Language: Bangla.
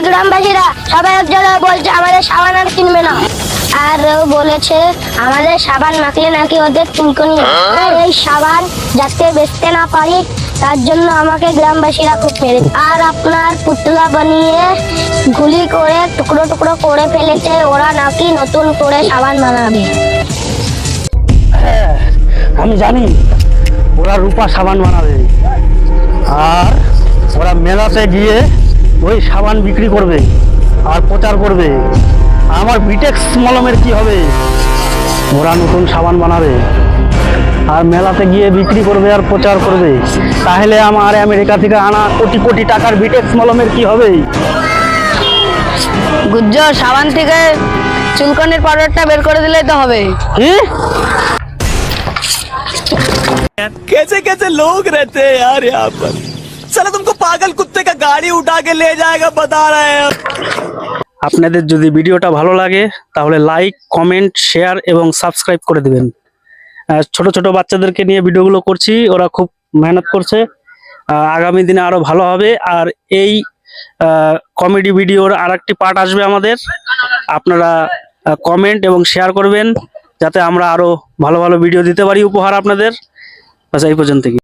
গ্রামবাসীরা সবাই এক জায়গায় বলছে আমাদের সাবান আর কিনবে না। আর বলেছে আমাদের সাবান মাখলে নাকি ওদের চুলকুনি হয়। আর এই সাবান যাতে বেচতে না পারি তার জন্য আমাকে গ্রামবাসীরা খুব মেরেছে। আর আপনার পুতলা বানিয়ে গুলি করে টুকরো টুকরো করে ফেলেছে। ওরা নাকি নতুন করে সাবান বানাবে। হ্যাঁ, আমি জানি ওরা রূপা সাবান বানাবে আর ওরা মেলাতে গিয়ে ওই সাবান বিক্রি করবে আর প্রচার করবে। আমার বিটেক্স মলমের কি হবে? ওরা নতুন সাবান বানাবে আর মেলাতে গিয়ে বিক্রি করবে আর প্রচার করবে। তাহলে আমার আমেরিকা থেকে আনা কোটি কোটি টাকার বিটেক্স মলমের কি হবে? গুজ্জর সাবান থেকে চুলকানির পাউডারটা বের করে দিলেই তো হবে। কি? कैसे कैसे लोग रहते हैं यार यहाँ पर। साला तुमको पागल कुत्ते का गाड़ी उठा के ले जाएगा बता रहे हैं। আপনাদের যদি ভিডিওটা ভালো লাগে তাহলে লাইক, কমেন্ট, শেয়ার এবং সাবস্ক্রাইব করে দিবেন। ছোট ছোট বাচ্চাদেরকে নিয়ে ভিডিওগুলো করছি, ওরা খুব মেহনত করছে। আগামী দিনে আরো ভালো হবে। আর এই কমেডি ভিডিওর আরেকটি পার্ট আসবে আমাদের। আপনারা কমেন্ট এবং শেয়ার করবেন যাতে আমরা আরো ভালো ভালো ভিডিও দিতে পারি উপহার আপনাদের। বাস এই পর্যন্ত।